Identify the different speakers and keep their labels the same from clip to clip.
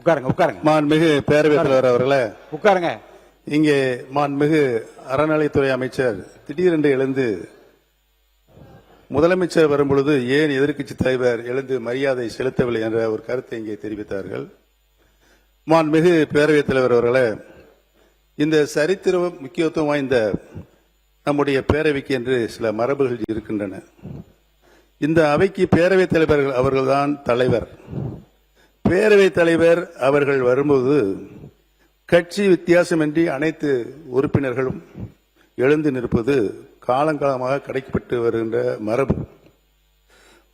Speaker 1: உட்காருங்க உட்காருங்க.
Speaker 2: மாண்புமிகு பேரவைத் தலைவர் அவர்களே,
Speaker 1: உட்காருங்க.
Speaker 2: இங்கே மாண்புமிகு அறநிலைத்துறை அமைச்சர் திடீரென்று எழுந்து முதலமைச்சர் வரும்பொழுது ஏன் எதிர்க்கட்சி தலைவர் எழுந்து மரியாதை செலுத்தவில்லை என்ற ஒரு கருத்தை இங்கே தெரிவித்தார்கள். மாண்புமிகு பேரவைத் தலைவர் அவர்களே, இந்த சரித்திர முக்கியத்துவம் வாய்ந்த நம்முடைய பேரவைக்கு என்று சில மரபுகள் இருக்கின்றன. இந்த அவைக்கு பேரவைத் தலைவர்கள் அவர்கள்தான் தலைவர். பேரவைத் தலைவர் அவர்கள் வரும்போது கட்சி வித்தியாசமின்றி அனைத்து உறுப்பினர்களும் எழுந்து நிற்பது காலங்காலமாக கடைபிடிக்கப்பட்டு வருகின்ற மரபு.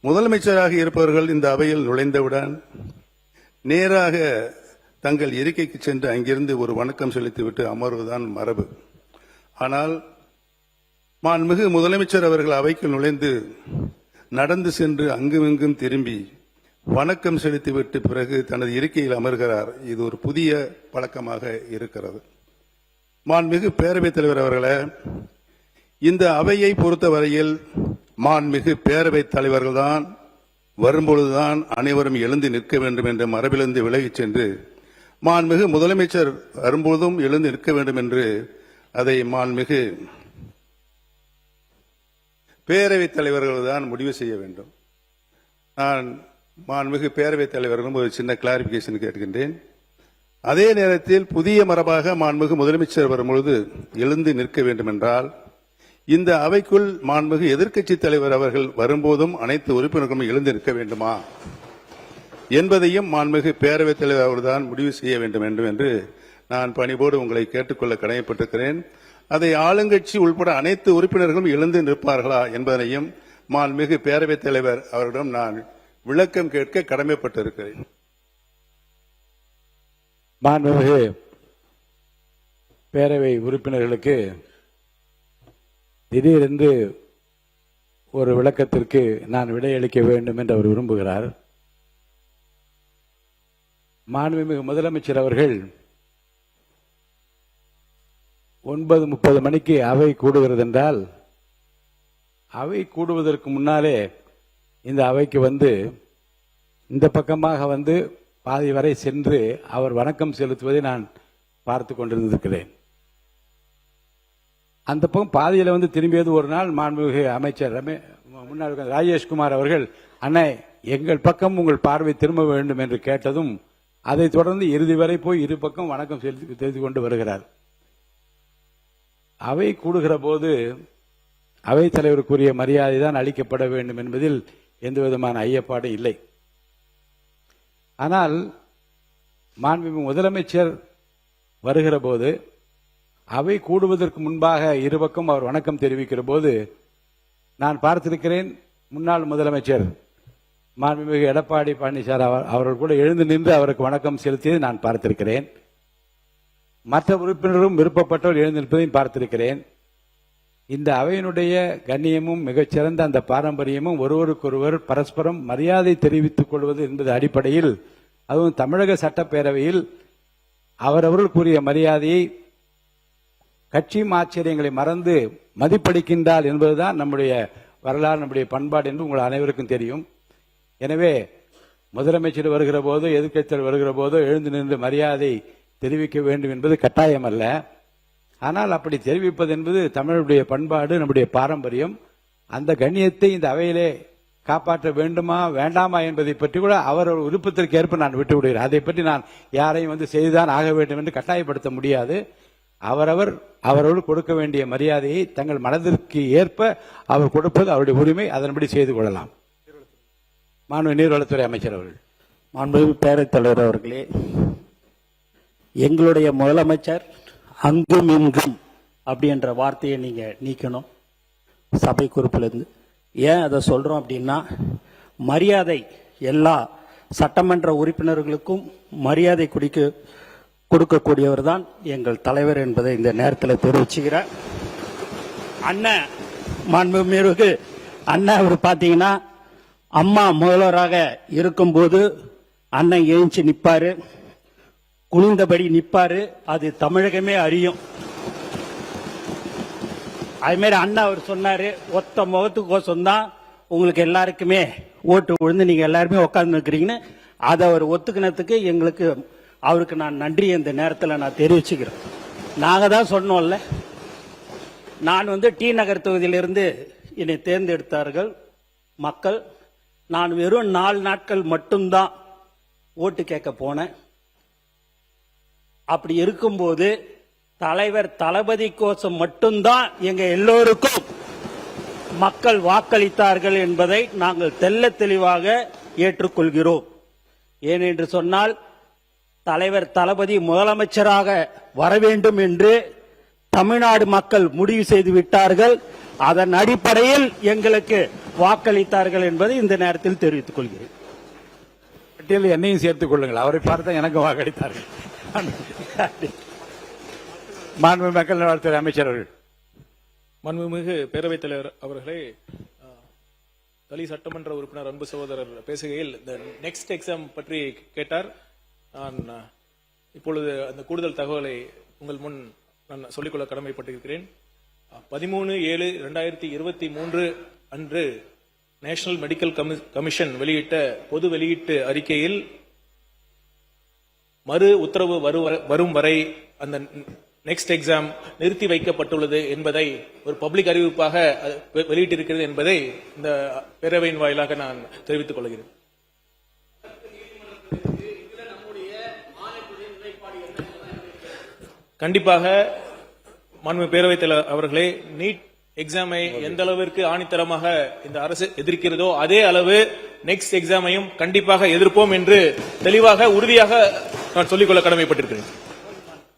Speaker 2: முதலமைச்சராக இருப்பவர்கள் இந்த அவையில் நுழைந்தவுடன் நேராக தங்கள் இருக்கைக்கு சென்று அங்கிருந்து ஒரு வணக்கம் செலுத்திவிட்டு அமர்வுதான் மரபு. ஆனால் மாண்புமிகு முதலமைச்சர் அவர்கள் அவைக்கு நுழைந்து நடந்து சென்று அங்குமிங்கும் திரும்பி வணக்கம் செலுத்திவிட்டு பிறகு தனது இருக்கையில் அமர்கிறார். இது ஒரு புதிய பழக்கமாக இருக்கிறது. மாண்புமிகு பேரவைத் தலைவர் அவர்களே, இந்த அவையை பொறுத்தவரையில் மாண்புமிகு பேரவைத் தலைவர்கள்தான் வரும்பொழுதுதான் அனைவரும் எழுந்து நிற்க வேண்டும் என்ற மரபிலிருந்து விலகிச் சென்று மாண்புமிகு முதலமைச்சர் வரும்பொழுதும் எழுந்து நிற்க வேண்டும் என்று அதை மாண்புமிகு பேரவைத் தலைவர்கள் தான் முடிவு செய்ய வேண்டும். நான் மாண்புமிகு பேரவைத் தலைவர்களும் ஒரு சின்ன கிளாரிபிகேஷன் கேட்கின்றேன். அதே நேரத்தில் புதிய மரபாக மாண்புமிகு முதலமைச்சர் வரும்பொழுது எழுந்து நிற்க வேண்டும் என்றால் இந்த அவைக்குள் மாண்புமிகு எதிர்க்கட்சி தலைவர் அவர்கள் வரும்போதும் அனைத்து உறுப்பினர்களும் எழுந்து நிற்க வேண்டுமா என்பதையும் மாண்புமிகு பேரவைத் தலைவர் அவர்தான் முடிவு செய்ய வேண்டும் என்று நான் பணிவோடு உங்களை கேட்டுக்கொள்ள கடமைப்பட்டிருக்கிறேன். அதை ஆளுங்கட்சி உள்பட அனைத்து உறுப்பினர்களும் எழுந்து நிற்பார்களா என்பதனையும் மாண்புமிகு பேரவைத் தலைவர் அவரிடம் நான் விளக்கம் கேட்க கடமைப்பட்டிருக்கிறேன்.
Speaker 1: மாண்புமிகு பேரவை உறுப்பினர்களுக்கு திடீரென்று ஒரு விளக்கத்திற்கு நான் விடையளிக்க வேண்டும் என்று அவர் விரும்புகிறார். மாண்புமிகு முதலமைச்சர் அவர்கள் 9:30 மணிக்கு அவை கூடுகிறது என்றால் அவை கூடுவதற்கு முன்னாலே இந்த அவைக்கு வந்து இந்த பக்கமாக வந்து பாதி வரை சென்று அவர் வணக்கம் செலுத்துவதை நான் பார்த்து கொண்டிருந்திருக்கிறேன். அந்த பக்கம் பாதியில் வந்து திரும்பியது ஒரு நாள் மாண்புமிகு அமைச்சர் முன்னாள் ராஜேஷ்குமார் அவர்கள், அண்ணே எங்கள் பக்கம் உங்கள் பார்வை திரும்ப வேண்டும் என்று கேட்டதும் அதைத் தொடர்ந்து இறுதி வரை போய் இரு பக்கம் வணக்கம் செலுத்தி கொண்டு வருகிறார். அவை கூடுகிற போது அவைத் தலைவருக்குரிய மரியாதை தான் அளிக்கப்பட வேண்டும் என்பதில் எந்த விதமான ஐயப்பாடும் இல்லை. ஆனால் மாண்புமிகு முதலமைச்சர் வருகிற போது அவை கூடுவதற்கு முன்பாக இருபக்கம் அவர் வணக்கம் தெரிவிக்கிற போது நான் பார்த்திருக்கிறேன். முன்னாள் முதலமைச்சர் மாண்புமிகு எடப்பாடி பழனிசாமி அவர்கள் கூட எழுந்து நின்று அவருக்கு வணக்கம் செலுத்தியதை நான் பார்த்திருக்கிறேன். மற்ற உறுப்பினரும் விருப்பப்பட்டவர் எழுந்து நிற்பதையும் பார்த்திருக்கிறேன். இந்த அவையினுடைய கண்ணியமும் மிகச்சிறந்த அந்த பாரம்பரியமும் ஒருவருக்கொருவர் பரஸ்பரம் மரியாதை தெரிவித்துக் கொள்வது என்பது அடிப்படையில், அதுவும் தமிழக சட்டப்பேரவையில் அவரவர்களுக்குரிய மரியாதையை கட்சியும் ஆச்சரியங்களை மறந்து மதிப்பளிக்கின்றார் என்பதுதான் நம்முடைய வரலாறு, நம்முடைய பண்பாடு என்று உங்கள் அனைவருக்கும் தெரியும். எனவே முதலமைச்சர் வருகிற போதோ எதிர்க்கட்சிகள் வருகிற போதோ எழுந்து நின்று மரியாதை தெரிவிக்க வேண்டும் என்பது கட்டாயம் அல்ல. ஆனால் அப்படி தெரிவிப்பது என்பது தமிழுடைய பண்பாடு, நம்முடைய பாரம்பரியம். அந்த கண்ணியத்தை இந்த அவையிலே காப்பாற்ற வேண்டுமா வேண்டாமா என்பதை பற்றி கூட அவர் விருப்பத்திற்கு ஏற்ப நான் விட்டு விடுகிறேன். அதை பற்றி நான் யாரையும் வந்து செய்துதான் ஆக வேண்டும் என்று கட்டாயப்படுத்த முடியாது. அவரவர்கள் கொடுக்க வேண்டிய மரியாதையை தங்கள் மனதிற்கு ஏற்ப அவர் கொடுப்பது அவருடைய உரிமை, அதன்படி செய்து கொள்ளலாம். மாண்புமிகு நீர்வளத்துறை அமைச்சர் அவர்கள்.
Speaker 3: மாண்புமிகு பேரவைத் தலைவர் அவர்களே, எங்களுடைய முதலமைச்சர் அங்கும் இங்கும் அப்படின்ற வார்த்தையை நீங்க நீக்கணும் சபை குறிப்பிலிருந்து. ஏன் அதை சொல்றோம் அப்படின்னா, மரியாதை எல்லா சட்டமன்ற உறுப்பினர்களுக்கும் மரியாதை கொடுக்கக்கூடியவர் தான் எங்கள் தலைவர் என்பதை இந்த நேரத்தில் தெரிவிச்சுக்கிறேன். அண்ணன் மாண்புமிகு அண்ணன் அவர் பார்த்தீங்கன்னா அம்மா முதல்வராக இருக்கும்போது அண்ணன் எழுந்து நிற்பாரு, குனிந்தபடி நிற்பாரு. அது தமிழகமே அறியும். அது மாதிரி அண்ணா அவர் சொன்னாரு, ஒத்த முகத்துக்கோசம் தான் உங்களுக்கு எல்லாருக்குமே ஓட்டு விழுந்து நீங்க எல்லாருமே உட்கார்ந்து இருக்கிறீங்கன்னு. அதை அவர் ஒத்துக்கினதுக்கு எங்களுக்கு அவருக்கு நான் நன்றி இந்த நேரத்தில் நான் தெரிவிச்சுக்கிறேன். நாங்கள் தான் சொன்னோம்ல, நான் டி நகர் தொகுதியிலிருந்து என்னை தேர்ந்தெடுத்தார்கள் மக்கள். நான் வெறும் 4 நாட்கள் மட்டும்தான் ஓட்டு கேட்க போனேன். அப்படி இருக்கும்போது தலைவர் தளபதி கோசம் மட்டும்தான் எங்க எல்லோருக்கும் மக்கள் வாக்களித்தார்கள் என்பதை நாங்கள் தெள்ளத் தெளிவாக ஏற்றுக்கொள்கிறோம். ஏனென்று சொன்னால் தலைவர் தளபதி முதலமைச்சராக வர வேண்டும் என்று தமிழ்நாடு மக்கள் முடிவு செய்து விட்டார்கள். அதன் அடிப்படையில் எங்களுக்கு வாக்களித்தார்கள் என்பதை இந்த நேரத்தில் தெரிவித்துக் கொள்கிறேன்.
Speaker 1: பட்டியலில் என்னையும் சேர்த்துக் கொள்ளுங்கள். அவரை பார்த்தா எனக்கு வாக்களித்தார்கள். மாண்பு மக்கள் நல்வாழ்வுத்துறை அமைச்சர் அவர்கள்.
Speaker 4: மாண்புமிகு பேரவைத் தலைவர் அவர்களே, தளி சட்டமன்ற உறுப்பினர் அன்பு சகோதரர் பேசுகையில் இந்த நெக்ஸ்ட் எக்ஸாம் பற்றி கேட்டார். நான் இப்பொழுது அந்த கூடுதல் தகவலை உங்கள் முன் நான் சொல்லிக்கொள்ள கடமைப்பட்டிருக்கிறேன். 13/7/2023 அன்று நேஷனல் மெடிக்கல் கமிஷன் வெளியிட்ட பொது வெளியீட்டு அறிக்கையில் மறு உத்தரவு வரும் வரை அந்த நெக்ஸ்ட் எக்ஸாம் நிறுத்தி வைக்கப்பட்டுள்ளது என்பதை ஒரு பப்ளிக் அறிவிப்பாக வெளியிட்டிருக்கிறது என்பதை இந்த பேரவையின் வாயிலாக நான் தெரிவித்துக் கொள்கிறேன். கண்டிப்பாக மாண்புமிகு பேரவைத் தலைவர் அவர்களே, நீட் எக்ஸாமை எந்த அளவிற்கு ஆணித்தரமாக இந்த அரசு எதிர்க்கிறதோ அதே அளவு நெக்ஸ்ட் எக்ஸாமையும் கண்டிப்பாக எதிர்ப்போம் என்று தெளிவாக உறுதியாக நான் சொல்லிக்கொள்ள கடமைப்பட்டிருக்கிறேன்.